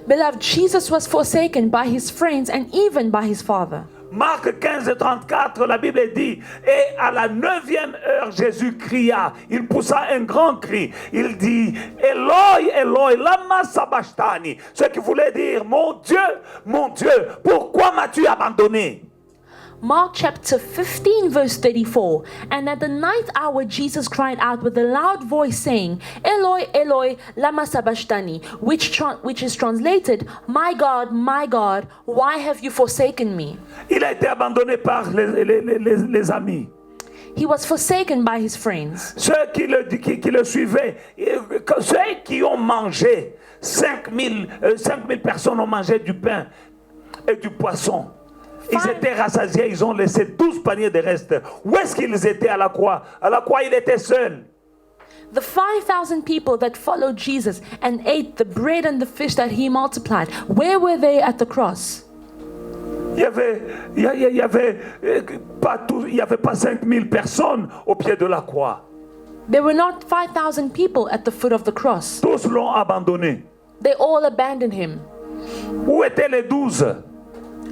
Beloved, Jesus was forsaken by his friends and even by his father. Marc 15:34, la Bible dit, et à la 9e heure, Jésus cria, il poussa un grand cri, il dit, Eloi, Eloi, lama sabachthani, ce qui voulait dire, mon Dieu, pourquoi m'as-tu abandonné? Mark chapter 15 verse 34. And at the ninth hour Jesus cried out with a loud voice saying, Eloi, Eloi, lama sabachthani, which is translated, my God, why have you forsaken me? Il a été abandonné par les amis. He was forsaken by his friends. Ceux qui le suivaient, ceux qui ont mangé, 5000 personnes ont mangé du pain et du poisson. Ils étaient rassasiés, ils ont laissé 12 paniers de restes. Où est-ce qu'ils étaient à la croix? À la croix, il était seul. The 5,000 people that followed Jesus and ate the bread and the fish that he multiplied, where were they at the cross? Il y avait pas 5000 personnes au pied de la croix. There were not 5,000 people at the foot of the cross. Tous l'ont abandonné. They all abandoned him. Où étaient les 12?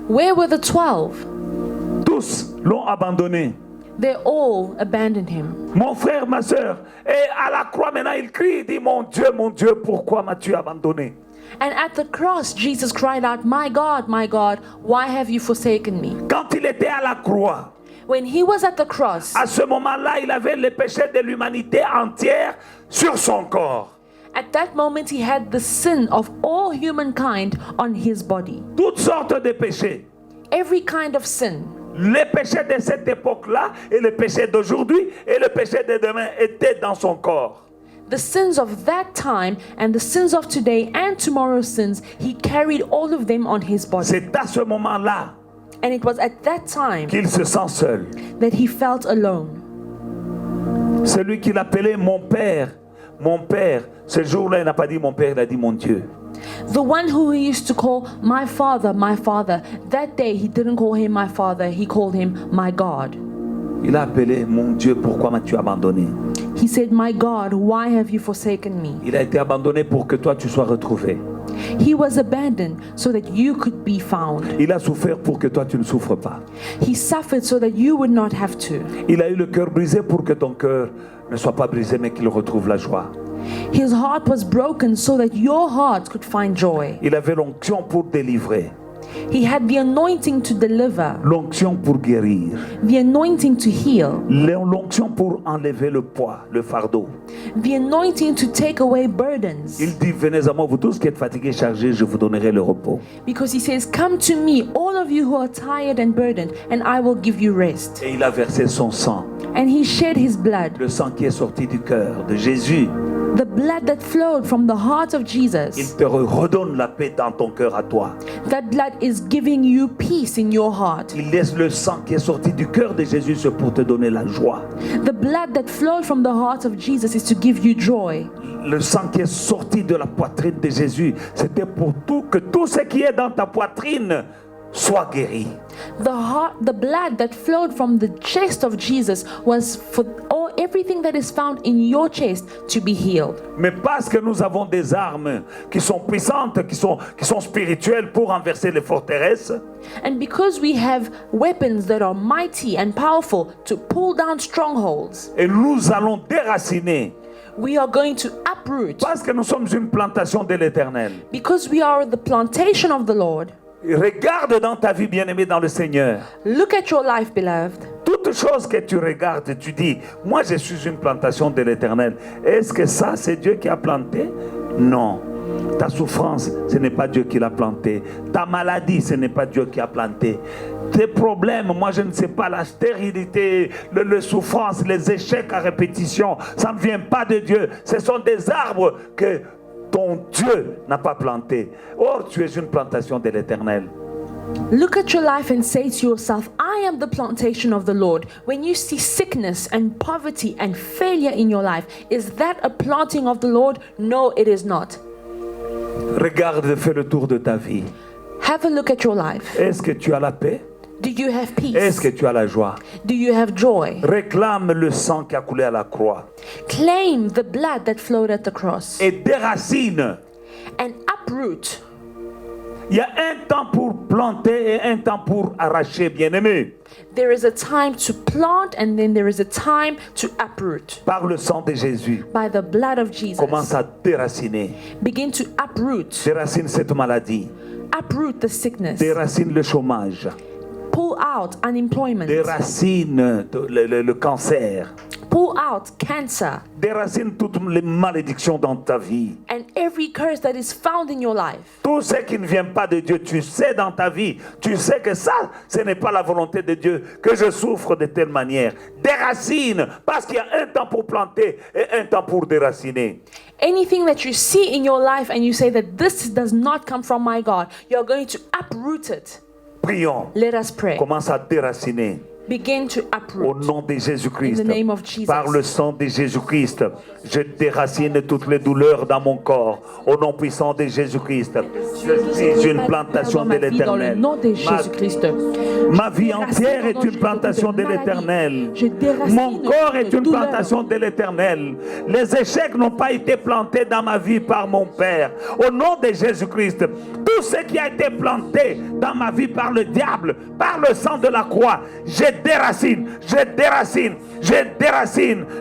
Where were the 12? Tous l'ont abandonné. They all abandoned him. Mon frère, ma soeur, et à la croix maintenant il crie, il dit, mon Dieu, pourquoi m'as-tu abandonné? And at the cross, Jesus cried out, my God, why have you forsaken me? Quand il était à la croix, When he was at the cross, à ce moment-là, il avait les péchés de l'humanité entière sur son corps. at that moment he had the sin of all humankind on his body. Toutes sortes de péchés. Every kind of sin. Les péchés de cette époque-là et les péchés d'aujourd'hui et le péché de demain étaient dans son corps. The sins of that time and the sins of today and tomorrow's sins, he carried all of them on his body. C'est à ce moment-là And it was at that time qu'il se sent seul. that he felt alone. Celui qu'il appelait mon père, ce jour-là, il n'a pas dit mon père, il a dit mon Dieu. The one who he used to call my father, that day he didn't call him my father, he called him my God. Il a appelé mon Dieu, pourquoi m'as-tu abandonné? He said, my God, why have you forsaken me? Il a été abandonné pour que toi tu sois retrouvé. He was abandoned so that you could be found. Il a souffert pour que toi tu ne souffres pas. He suffered so that you would not have to. Il a eu le cœur brisé pour que ton cœur ne soit pas brisé mais qu'il retrouve la joie. His heart was broken so that your heart could find joy. Il avait l'onction pour délivrer, He had the anointing to deliver, l'onction pour guérir, the anointing to heal, l'onction pour enlever le poids, le fardeau. the anointing to take away burdens. Il dit, venez à moi, vous tous qui êtes fatigués, chargés, je vous donnerai le repos. Because he says, come to me, all of you who are tired and burdened, and I will give you rest. Et il a versé son sang, And he shed his blood, le sang qui est sorti du cœur de Jésus. the blood that flowed from the heart of Il Jesus. te redonne la paix dans ton cœur à toi. That blood is giving you peace in your heart. Il laisse le sang qui est sorti du cœur de Jésus c'est pour te donner la joie. The blood that flowed from the heart of Jesus is to give you joy. Le sang qui est sorti de la poitrine de Jésus, c'était pour que tout ce qui est dans ta poitrine soit guéri. The blood that flowed from the chest of Jesus was for everything that is found in your chest to be healed. Mais parce que nous avons des armes qui sont puissantes, qui sont spirituelles pour renverser les forteresses, And because we have weapons that are mighty and powerful to pull down strongholds, et nous allons déraciner, we are going to uproot. parce que nous sommes une plantation de l'Éternel. Because we are the plantation of the Lord. Regarde dans ta vie, bien-aimée dans le Seigneur. Look at your life, beloved. Toute chose que tu regardes, tu dis, moi je suis une plantation de l'Éternel. Est-ce que ça, c'est Dieu qui a planté? Non. Ta souffrance, ce n'est pas Dieu qui l'a planté. Ta maladie, ce n'est pas Dieu qui a planté. Tes problèmes, moi je ne sais pas, la stérilité, le souffrance, les échecs à répétition, ça ne vient pas de Dieu. Ce sont des arbres que ton Dieu n'a pas planté. Or, tu es une plantation de l'Éternel. Look at your life and say to yourself, I am the plantation of the Lord. When you see sickness and poverty and failure in your life, is that a planting of the Lord? No, it is not. Regarde, fais le tour de ta vie. Have a look at your life. Est-ce que tu as la paix? Do you have Est-ce peace? que tu as la joie? Do you have joy? Réclame le sang qui a coulé à la croix. Claim the blood that flowed at the cross Et déracine. and uproot. Il y a un temps pour planter et un temps pour arracher, bien-aimé. There is a time to plant and then there is a time to uproot. Par le sang de Jésus, By the blood of Jesus, commence à déraciner. begin to uproot. Déracine cette maladie. Uproot the sickness. Déracine le chômage. Pull out unemployment. Déracine le cancer. Pull out cancer Déracine toutes les malédictions dans ta vie. and every curse that is found in your life. Tout ce qui ne vient pas de Dieu, tu sais dans ta vie, tu sais que ça, ce n'est pas la volonté de Dieu, que je souffre de telle manière. Déracine, parce qu'il y a un temps pour planter et un temps pour déraciner. Anything that you see in your life and you say that this does not come from my God, you're going to uproot it. Prions. Let us pray. Commence à déraciner. Begin to Au uproot. nom de Jésus-Christ, In the name of Jesus. par le sang de Jésus-Christ, je déracine toutes les douleurs dans mon corps. Au nom puissant de Jésus-Christ, je suis une plantation de Dans le l'Éternel. nom de Jésus-Christ. Ma vie entière est une plantation de l'Éternel. Mon corps est une plantation de l'Éternel. Les échecs n'ont pas été plantés dans ma vie par mon Père. Au nom de Jésus-Christ, tout ce qui a été planté dans ma vie par le diable, par le sang de la croix, je déracine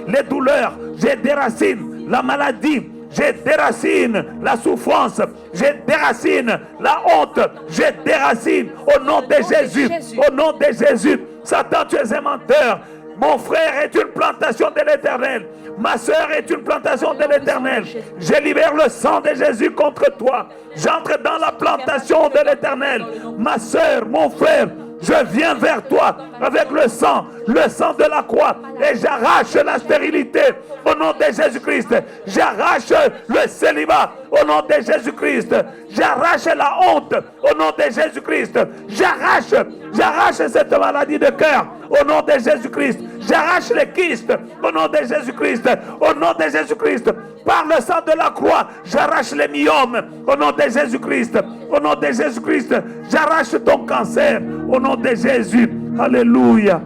les douleurs, je déracine la maladie, je déracine la souffrance, je déracine la honte, je déracine au nom de Jésus, au nom de Jésus. Satan, tu es un menteur. Mon frère est une plantation de l'Éternel. Ma soeur est une plantation de l'Éternel. Je libère le sang de Jésus contre toi. J'entre dans la plantation de l'Éternel. Ma soeur, mon frère, je viens vers toi avec le sang de la croix, et j'arrache la stérilité au nom de Jésus-Christ. J'arrache le célibat au nom de Jésus-Christ. J'arrache la honte au nom de Jésus-Christ. J'arrache cette maladie de cœur au nom de Jésus-Christ. J'arrache les kystes au nom de Jésus-Christ. Au nom de Jésus-Christ. Par le sang de la croix, j'arrache les myomes au nom de Jésus-Christ. Au nom de Jésus-Christ, j'arrache ton cancer au nom de Jésus. Alléluia.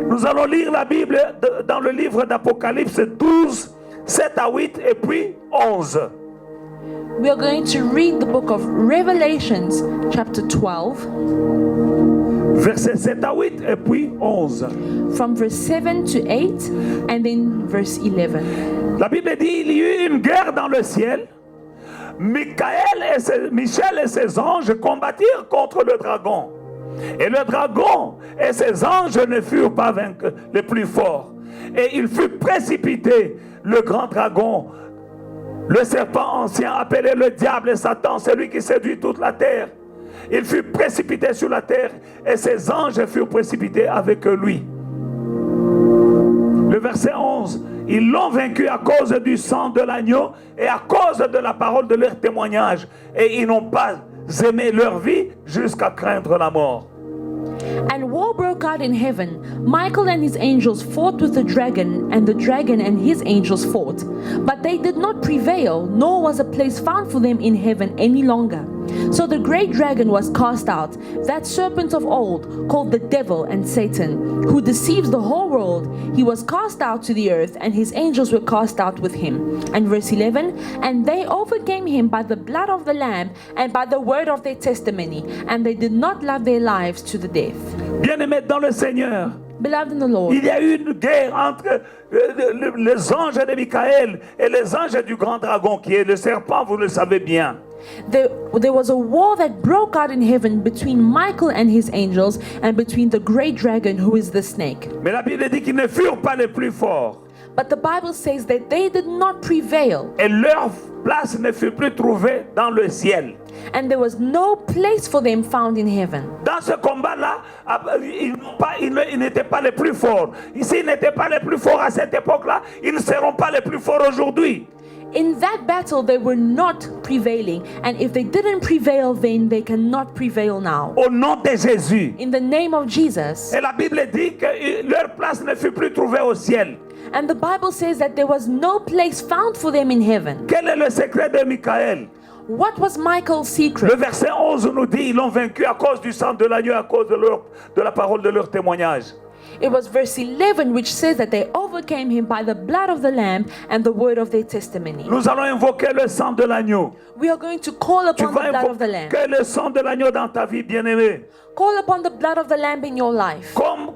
Nous allons lire la Bible dans le livre d'Apocalypse 12, 7 à 8 et puis 11. We are going to read the book of Revelations, chapter 12, Versets 7 à 8 et puis 11. from verse 7 to 8, and then verse 11. La Bible dit il y eut une guerre dans le ciel. Michel et ses anges combattirent contre le dragon. Et le dragon et ses anges ne furent pas vaincus, les plus forts. Et il fut précipité, le grand dragon, le serpent ancien, appelé le diable et Satan, celui qui séduit toute la terre. Il fut précipité sur la terre et ses anges furent précipités avec lui. Le verset 11, ils l'ont vaincu à cause du sang de l'agneau et à cause de la parole de leur témoignage. Et ils n'ont pas aimé leur vie jusqu'à craindre la mort. And war broke out in heaven. Michael and his angels fought with the dragon and his angels fought. But they did not prevail, nor was a place found for them in heaven any longer. So the great dragon was cast out, that serpent of old, called the devil and Satan, who deceives the whole world. He was cast out to the earth, and his angels were cast out with him. And verse 11, and they overcame him by the blood of the Lamb and by the word of their testimony, and they did not love their lives to the death. Bien-aimés dans le Seigneur, Beloved in the Lord, il y a eu une guerre entre les anges de Michael et les anges du grand dragon qui est le serpent, vous le savez bien. there was a war that broke out in heaven between Michael and his angels and between the great dragon who is the snake. Mais la Bible dit qu'ils ne furent pas les plus forts. But the Bible says that they did not prevail, Et leur place ne fut plus trouvée dans le ciel. and there was no place for them found in heaven. Dans ce combat-là, ils n'étaient pas les plus forts. S'ils n'étaient pas les plus forts à cette époque-là, ils ne seront pas les plus forts aujourd'hui. In that battle, they were not prevailing, and if they didn't prevail then, they cannot prevail now. Au nom de Jésus. In the name of Jesus. Et la Bible dit que leur place ne fut plus trouvée au ciel. And the Bible says that there was no place found for them in heaven. Quel est le secret de Michaël? What was Michael's Le secret? verset 11 nous dit, ils l'ont vaincu à cause du sang de l'agneau, à cause de la parole de leur témoignage. It was verse 11 which says that they overcame him by the blood of the Lamb and the word of their testimony. Nous allons invoquer le sang de l'agneau. We are going to call Tu upon the vas blood of the Lamb. invoquer le sang de l'agneau dans ta vie, bien-aimé. Call upon the blood of the Lamb in your life. Comme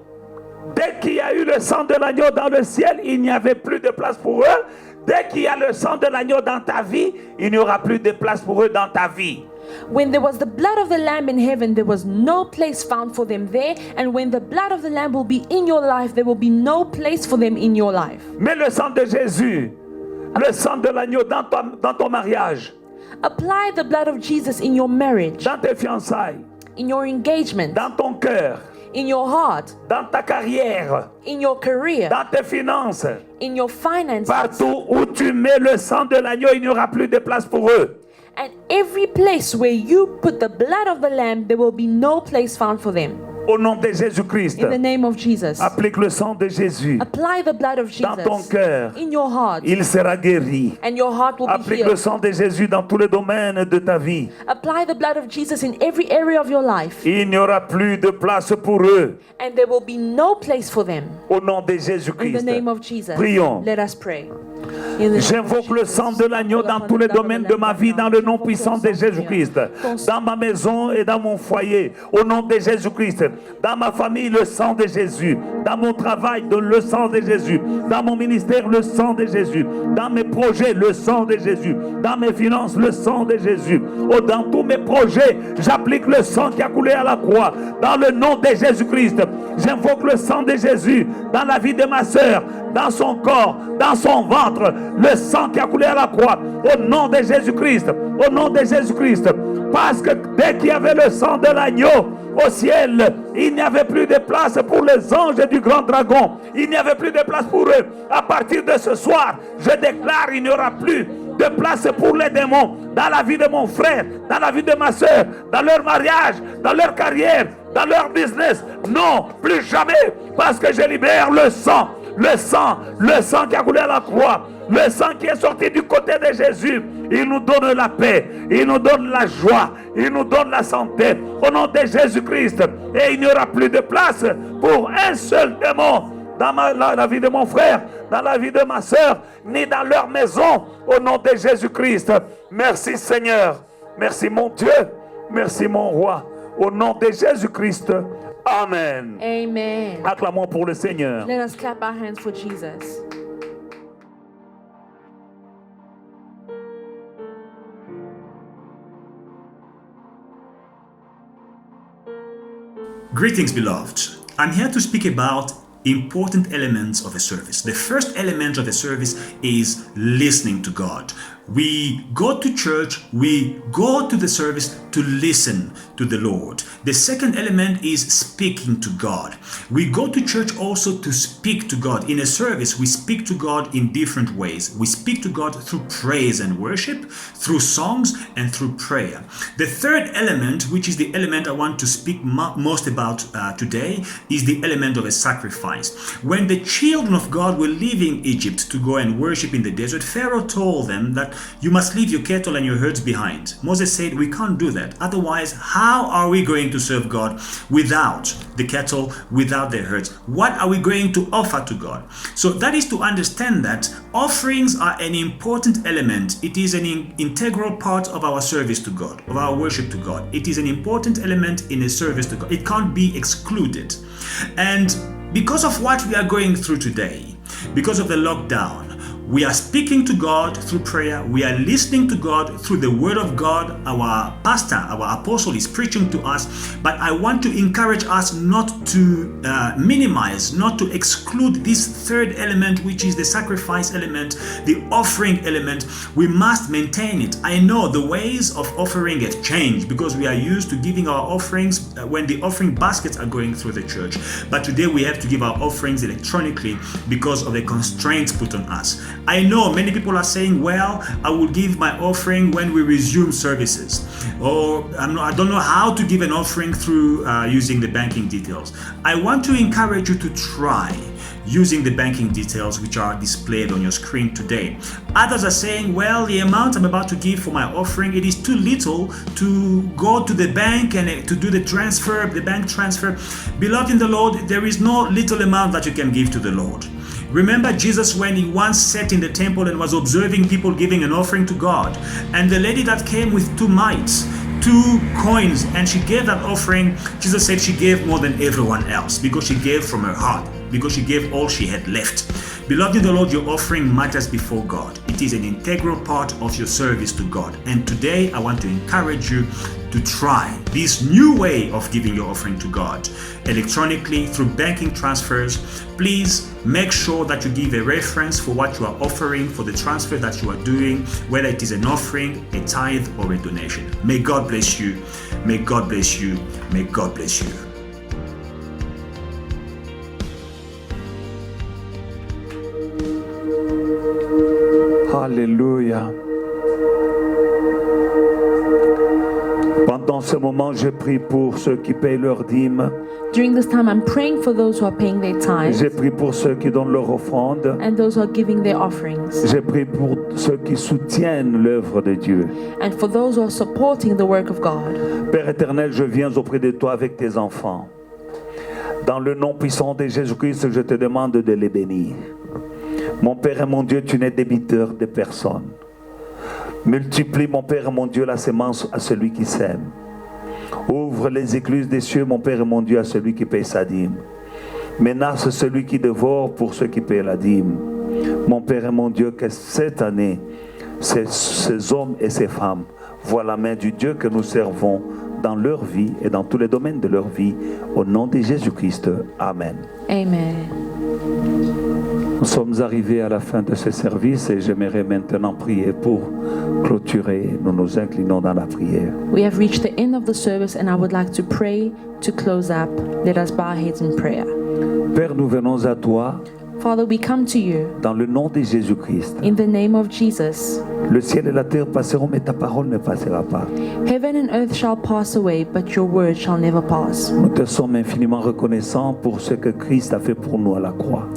dès qu'il y a eu le sang de l'agneau dans le ciel, il n'y avait plus de place pour eux. Dès qu'il y a le sang de l'agneau dans ta vie, il n'y aura plus de place pour eux dans ta vie. When there was the blood of the Lamb in heaven, there was no place found for them there. And when the blood of the Lamb will be in your life, there will be no place for them in your life. Mais le sang de Jésus, le sang de l'agneau dans ton mariage, Apply the blood of Jesus in your marriage, dans tes fiançailles, in your engagement, dans ton cœur, in your heart, dans ta carrière, in your career, dans tes finances. in your finances. Partout où tu mets le sang de l'agneau, il n'y aura plus de place pour eux. And every place where you put the blood of the Lamb, there will be no place found for them. Au nom de Jésus-Christ, In the name of Jesus. applique le sang de Jésus Apply the blood of dans ton Jesus cœur. in your heart, Il sera guéri. and your heart will be Applique le healed. sang de Jésus dans tous les domaines de ta vie. Apply the blood of Jesus in every area of your life, Il n'y aura plus de place pour eux. and there will be no place for them. Au nom de In the Jésus-Christ. name of Jesus. Prions. Let us pray. In the name of J'invoque le Jesus. sang de l'agneau dans tous les domaines de ma vie, dans le nom puissant de Jésus-Christ. Dans ma maison et dans mon foyer, au nom de Jésus-Christ. Dans ma famille, le sang de Jésus. Dans mon travail, le sang de Jésus. Dans mon ministère, le sang de Jésus. Dans mes projets, le sang de Jésus. Dans mes finances, le sang de Jésus. Oh, dans tous mes projets, j'applique le sang qui a coulé à la croix. Dans le nom de Jésus-Christ, j'invoque le sang de Jésus dans la vie de ma sœur, dans son corps, dans son ventre, le sang qui a coulé à la croix, au nom de Jésus-Christ, au nom de Jésus-Christ, parce que dès qu'il y avait le sang de l'agneau au ciel, il n'y avait plus de place pour les anges du grand dragon, il n'y avait plus de place pour eux. À partir de ce soir, je déclare, il n'y aura plus de place pour les démons dans la vie de mon frère, dans la vie de ma soeur, dans leur mariage, dans leur carrière, dans leur business. Non, plus jamais, parce que je libère le sang qui a coulé à la croix, le sang qui est sorti du côté de Jésus. Il nous donne la paix, il nous donne la joie, il nous donne la santé, au nom de Jésus-Christ. Et il n'y aura plus de place pour un seul démon dans la vie de mon frère, dans la vie de ma soeur, ni dans leur maison, au nom de Jésus-Christ. Merci Seigneur, merci mon Dieu, merci mon roi, au nom de Jésus-Christ. Amen. Amen. Acclamons pour le Seigneur. Let us clap our hands for Jesus. Greetings, beloved. I'm here to speak about important elements of a service. The first element of a service is listening to God. We go to church, we go to the service to listen to the Lord. The second element is speaking to God. We go to church also to speak to God. In a service, we speak to God in different ways. We speak to God through praise and worship, through songs, and through prayer. The third element, which is the element I want to speak most about today, is the element of a sacrifice. When the children of God were leaving Egypt to go and worship in the desert, Pharaoh told them that you must leave your cattle and your herds behind. Moses said, we can't do that. Otherwise, how are we going to serve God without the cattle, without the herds? What are we going to offer to God? So that is to understand that offerings are an important element. It is an integral part of our service to God, of our worship to God. It is an important element in a service to God. It can't be excluded. And because of what we are going through today, because of the lockdown, we are speaking to God through prayer. We are listening to God through the Word of God. Our pastor, our apostle is preaching to us. But I want to encourage us not to minimize, not to exclude this third element, which is the sacrifice element, the offering element. We must maintain it. I know the ways of offering have changed because we are used to giving our offerings when the offering baskets are going through the church. But today we have to give our offerings electronically because of the constraints put on us. I know many people are saying, well, I will give my offering when we resume services. Or I don't know how to give an offering through using the banking details. I want to encourage you to try using the banking details which are displayed on your screen today. Others are saying, well, the amount I'm about to give for my offering, it is too little to go to the bank and to do the transfer, the bank transfer. Beloved in the Lord, there is no little amount that you can give to the Lord. Remember Jesus when he once sat in the temple and was observing people giving an offering to God, and the lady that came with 2 mites, 2 coins, and she gave that offering. Jesus said she gave more than everyone else because she gave from her heart, because she gave all she had left. Beloved in the Lord, your offering matters before God. It is an integral part of your service to God. And today I want to encourage you to try this new way of giving your offering to God electronically through banking transfers. Please make sure that you give a reference for what you are offering, for the transfer that you are doing, whether it is an offering, a tithe, or a donation. May God bless you. May God bless you. May God bless you. Alléluia. Pendant ce moment, je prie pour ceux qui payent leurs dîmes. During this time, I'm praying for those who are paying their tithes J'ai prié pour ceux qui donnent leur offrande. and those who are giving their offerings, J'ai prié pour ceux qui soutiennent l'œuvre de Dieu. and for those who are supporting the work of God. Père éternel, je viens auprès de toi avec tes enfants. Dans le nom puissant de Jésus-Christ, je te demande de les bénir. Mon Père et mon Dieu, tu n'es débiteur de personne. Multiplie, mon Père et mon Dieu, la sémence à celui qui sème. Ouvre les écluses des cieux, mon Père et mon Dieu, à celui qui paye sa dîme. Menace celui qui dévore pour ceux qui payent la dîme. Mon Père et mon Dieu, que cette année, ces hommes et ces femmes voient la main du Dieu que nous servons dans leur vie et dans tous les domaines de leur vie. Au nom de Jésus-Christ. Amen. Amen. Nous sommes arrivés à la fin de ce service et j'aimerais maintenant prier pour clôturer. Nous nous inclinons dans la prière. We have reached the end of the service, and I would like to pray to close up. Let us bow our heads in prayer. Père, nous venons à toi Father, we come to you dans le nom de Jésus-Christ. in the name of Jesus. Le ciel et la terre passeront, mais ta parole ne passera pas. Heaven and earth shall pass away, but your word shall never pass. Nous te sommes infiniment reconnaissants pour ce que Christ a fait pour nous à la croix.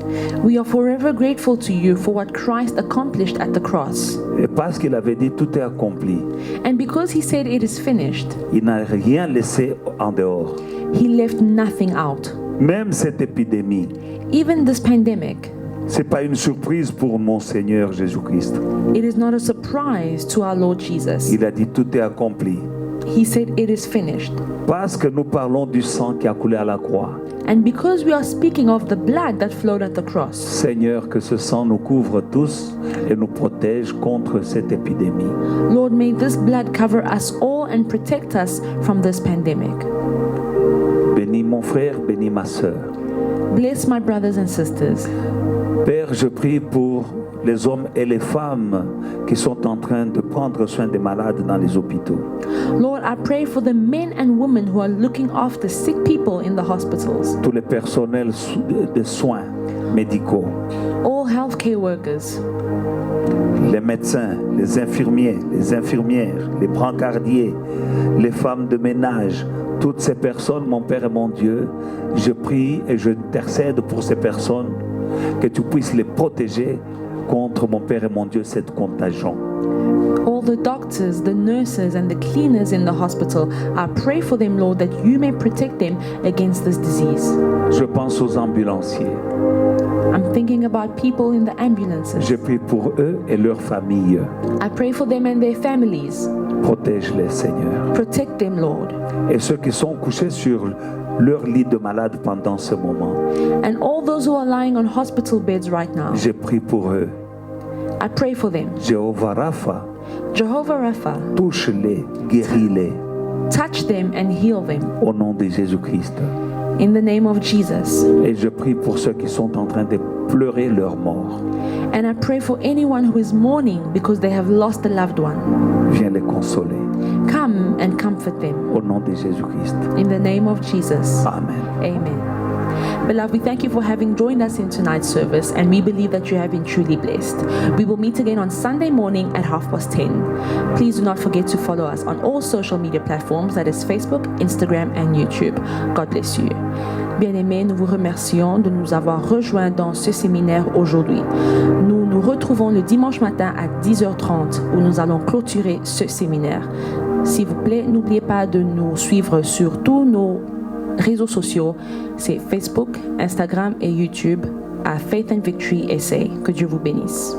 We are forever grateful to you for what Christ accomplished at the cross. Et parce qu'il avait dit tout est accompli, And because he said it is finished, il n'a rien laissé en dehors. he left nothing out. Même cette épidémie, Even this pandemic, c'est pas une surprise pour mon Seigneur Jésus-Christ. it is not a surprise to our Lord Jesus. Il a dit tout est accompli. He said it is finished. Parce que nous parlons du sang qui a coulé à la croix. And because we are speaking of the blood that flowed at the cross, Seigneur, que ce sang nous couvre tous et nous protège contre cette épidémie. Lord, may this blood cover us all and protect us from this pandemic. Bénis mon frère, bénis ma sœur. Bless my brothers and sisters. Père, je prie pour les hommes et les femmes qui sont en train de prendre soin des malades dans les hôpitaux. Lord, I pray for the men and women who are looking after sick people in the hospitals, Tous les personnels de soins médicaux, all healthcare workers, les médecins, les infirmiers, les infirmières, les brancardiers, les femmes de ménage, toutes ces personnes, mon Père et mon Dieu, je prie et je intercède pour ces personnes, que tu puisses les protéger contre, mon Père et mon Dieu, cette contagion. all the doctors, the nurses, and the cleaners in the hospital. I pray for them, Lord, that you may protect them against this disease. Je pense aux ambulanciers. I'm thinking about people in the ambulances. Je prie pour eux et leurs familles. I pray for them and their families. Protège-les, Seigneur. Protect them, Lord. Et ceux qui sont couchés sur leur lit de malade pendant ce moment, And all those who are lying on hospital beds right now, je prie pour eux. I pray for them. Jéhovah Rapha, Jehovah Rapha, touche-les, guéris-les, touch them and heal them. au nom de Jésus-Christ. In the name of Jesus. Et je prie pour ceux qui sont en train de pleurer leur mort. And I pray for anyone who is mourning because they have lost a loved one. Viens les consoler, Come and comfort them. au nom de Jésus-Christ. In the name of Jesus. Amen. Amen. Beloved, we thank you for having joined us in tonight's service, and we believe that you have been truly blessed. We will meet again on Sunday morning at 10:30. Please do not forget to follow us on all social media platforms, that is Facebook, Instagram and YouTube. God bless you. Bien-aimés, nous vous remercions de nous avoir rejoints dans ce séminaire aujourd'hui. Nous nous retrouvons le dimanche matin à 10h30 où nous allons clôturer ce séminaire. S'il vous plaît, n'oubliez pas de nous suivre sur tous nos réseaux sociaux. C'est Facebook, Instagram et YouTube à Faith and Victory SA. Que Dieu vous bénisse.